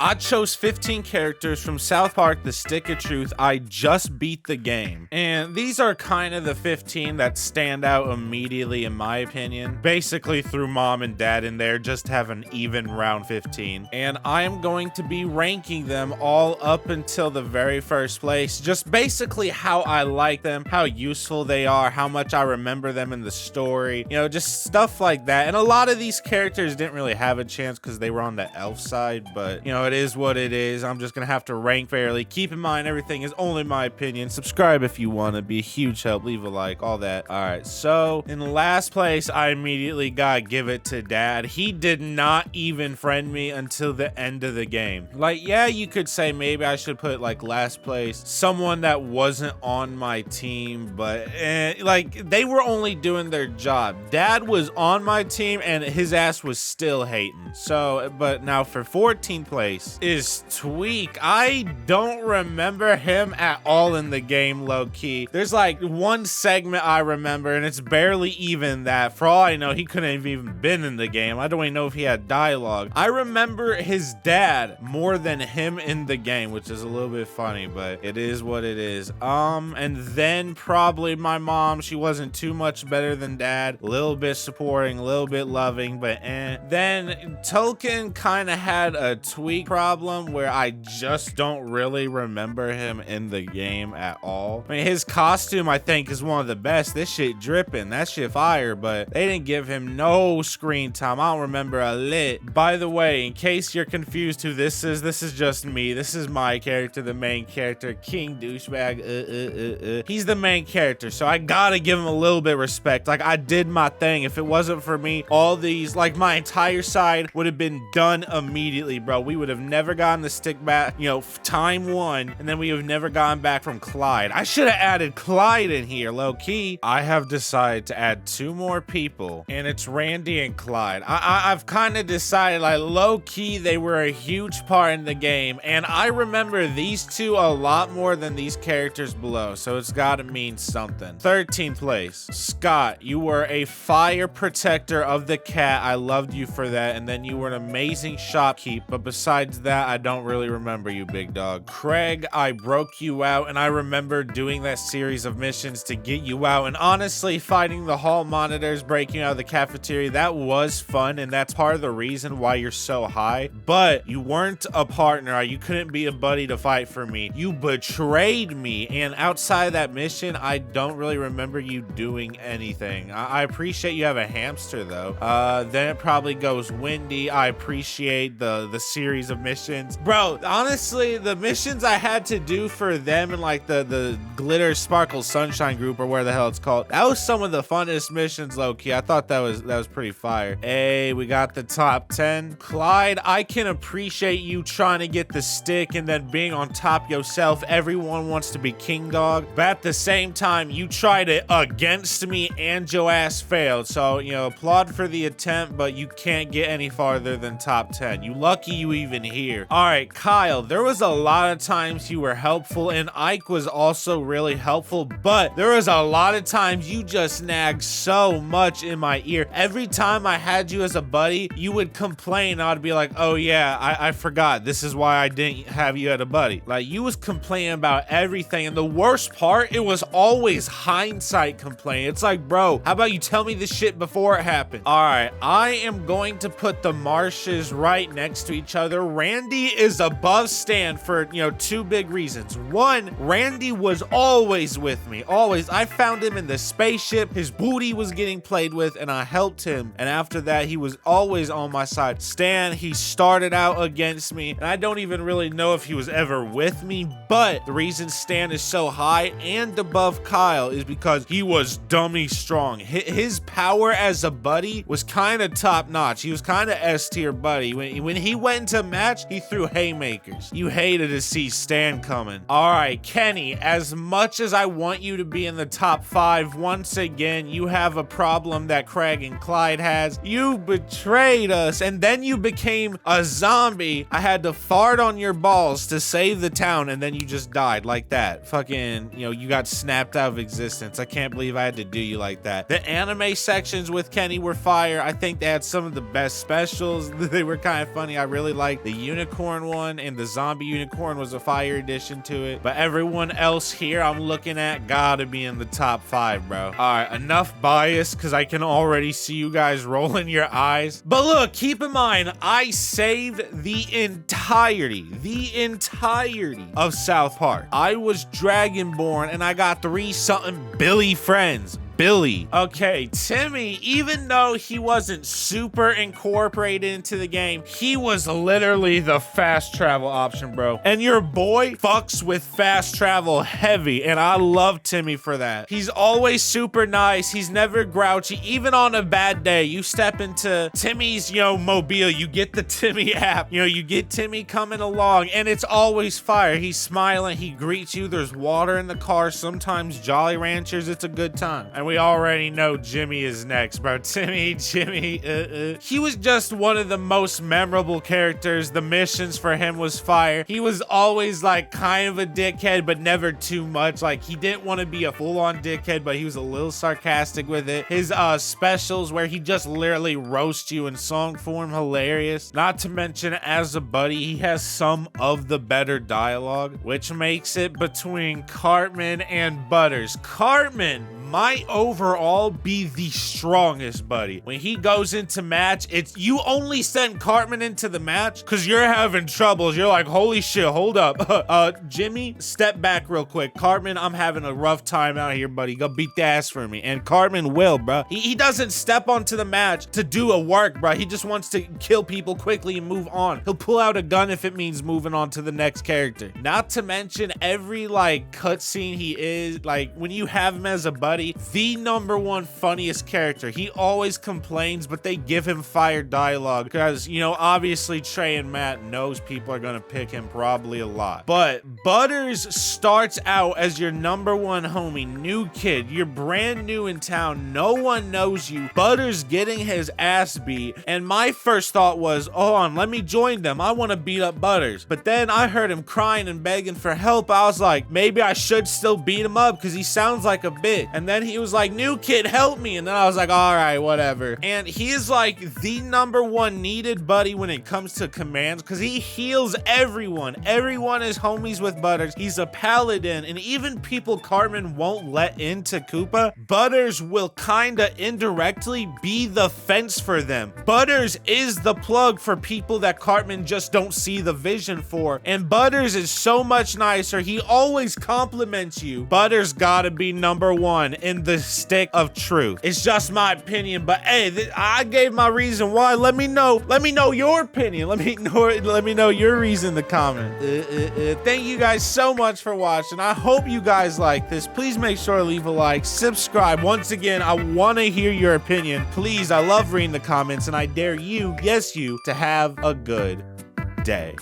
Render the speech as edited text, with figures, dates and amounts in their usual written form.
I chose 15 characters from South Park: The Stick of Truth. I just beat the game. And these are kind of the 15 that stand out immediately in my opinion. Basically threw mom and dad in there just to have an even round 15. And I am going to be ranking them all up until the very first place. Just basically how I like them, how useful they are, how much I remember them in the story. You know, just stuff like that. And a lot of these characters didn't really have a chance because they were on the elf side. But, you know, it is what it is. I'm just gonna have to rank fairly. Keep in mind, everything is only my opinion. Subscribe if you want to. Be a huge help. Leave a like, all that. All right, so in last place, I immediately gotta give it to dad. He did not even friend me until the end of the game. Like, yeah, you could say maybe I should put like last place someone that wasn't on my team, but like they were only doing their job. Dad was on my team and his ass was still hating. So, but now for 14th place is Tweak. I don't remember him at all in the game, low-key. There's like one segment I remember and it's barely even that. For all I know, he couldn't have even been in the game. I don't even know if he had dialogue. I remember his dad more than him in the game, which is a little bit funny, but it is what it is. And then probably my mom. She wasn't too much better than dad. A little bit supporting, a little bit loving, but Then Token kind of had a Tweak problem where I just don't really remember him in the game at all. I mean, his costume I think is one of the best. This shit dripping, that shit fire, but they didn't give him no screen time. I don't remember a lit. By the way, in case you're confused who this is just me. This is my character, the main character, King Douchebag. He's the main character, so I gotta give him a little bit of respect. Like, I did my thing. If it wasn't for me, all these, like, my entire side would have been done immediately, bro. We would have never gotten the stick back, you know, time one, and then we have never gotten back from Clyde. I should have added Clyde in here, low-key. I have decided to add 2 more people, and it's Randy and Clyde. I've kind of decided, like, low-key, they were a huge part in the game, and I remember these 2 a lot more than these characters below, so it's gotta mean something. 13th place, Scott. You were a fire protector of the cat. I loved you for that, and then you were an amazing shopkeep, but besides that, I don't really remember you, big dog. Craig, I broke you out, and I remember doing that series of missions to get you out, and honestly, fighting the hall monitors, breaking out of the cafeteria, that was fun, and that's part of the reason why you're so high, but you weren't a partner. You couldn't be a buddy to fight for me. You betrayed me, and outside of that mission, I don't really remember you doing anything. I appreciate you have a hamster, though. Then it probably goes Wendy. I appreciate the series of missions. Bro, honestly, the missions I had to do for them and like the Glitter Sparkle Sunshine group or where the hell it's called, that was some of the funnest missions, low-key. I thought that was pretty fire. Hey, we got the top 10. Clyde, I can appreciate you trying to get the stick and then being on top yourself. Everyone wants to be king dog, but at the same time, you tried it against me and your ass failed. So, you know, applaud for the attempt, but you can't get any farther than top 10. You lucky you even here. All right, Kyle, there was a lot of times you were helpful, and Ike was also really helpful, but there was a lot of times you just nagged so much in my ear. Every time I had you as a buddy, you would complain. I'd be like, oh yeah, I forgot. This is why I didn't have you as a buddy. Like, you was complaining about everything, and the worst part, it was always hindsight complaining. It's like, bro, how about you tell me this shit before it happened? All right, I am going to put the marshes right next to each other. Randy is above Stan for, you know, 2 big reasons. One, Randy was always with me, always. I found him in the spaceship. His booty was getting played with, and I helped him. And after that, he was always on my side. Stan, he started out against me, and I don't even really know if he was ever with me, but the reason Stan is so high and above Kyle is because he was dummy strong. His power as a buddy was kind of top notch. He was kind of S tier buddy. When he went into match, he threw haymakers. You hated to see Stan coming. All right, Kenny, as much as I want you to be in the top 5, once again, you have a problem that Craig and Clyde has. You betrayed us, and then you became a zombie. I had to fart on your balls to save the town, and then you just died like that. Fucking, you know, you got snapped out of existence. I can't believe I had to do you like that. The anime sections with Kenny were fire. I think they had some of the best specials. They were kind of funny. I really liked The unicorn one and the zombie unicorn was a fire addition to it. But everyone else here I'm looking at gotta be in the top 5, bro. All right, enough bias because I can already see you guys rolling your eyes. But look, keep in mind, I saved the entirety of South Park. I was Dragonborn and I got 3-something Billy friends. Billy. Okay, Timmy, even though he wasn't super incorporated into the game, he was literally the fast travel option, bro. And your boy fucks with fast travel heavy, and I love Timmy for that. He's always super nice. He's never grouchy. Even on a bad day, you step into Timmy's, mobile, you get the Timmy app, you get Timmy coming along, and it's always fire. He's smiling. He greets you. There's water in the car. Sometimes Jolly Ranchers. It's a good time. And we already know Jimmy is next, bro. Jimmy. He was just one of the most memorable characters. The missions for him was fire. He was always like kind of a dickhead, but never too much. Like he didn't want to be a full-on dickhead, but he was a little sarcastic with it. His specials where he just literally roasts you in song form, hilarious. Not to mention, as a buddy, he has some of the better dialogue, which makes it between Cartman and Butters. Cartman might overall be the strongest buddy. When he goes into match, you only send Cartman into the match because you're having troubles. You're like, holy shit, hold up. Jimmy, step back real quick. Cartman, I'm having a rough time out here, buddy. Go beat the ass for me. And Cartman will, bro. He doesn't step onto the match to do a work, bro. He just wants to kill people quickly and move on. He'll pull out a gun if it means moving on to the next character. Not to mention every cutscene he is, when you have him as a buddy, the #1 funniest character. He always complains, but they give him fire dialogue because, obviously Trey and Matt knows people are gonna pick him probably a lot. But Butters starts out as your #1 homie, new kid. You're brand new in town. No one knows you. Butters getting his ass beat. And my first thought was, hold on, let me join them. I want to beat up Butters. But then I heard him crying and begging for help. I was like, maybe I should still beat him up because he sounds like a bitch. And then he was like, new kid, help me. And then I was like, all right, whatever. And he is like the #1 needed buddy when it comes to commands because he heals everyone. Everyone is homies with Butters. He's a paladin, and even people Cartman won't let into Koopa, Butters will kinda indirectly be the fence for them. Butters is the plug for people that Cartman just don't see the vision for. And Butters is so much nicer. He always compliments you. Butters gotta be #1 in the stick of truth. It's just my opinion, but hey, I gave my reason why. Let me know your opinion. Let me know your reason in the comment. Thank you guys so much for watching. I hope you guys like this. Please make sure to leave a like, subscribe. Once again, I want to hear your opinion. Please, I love reading the comments, and I dare you, yes you, to have a good day.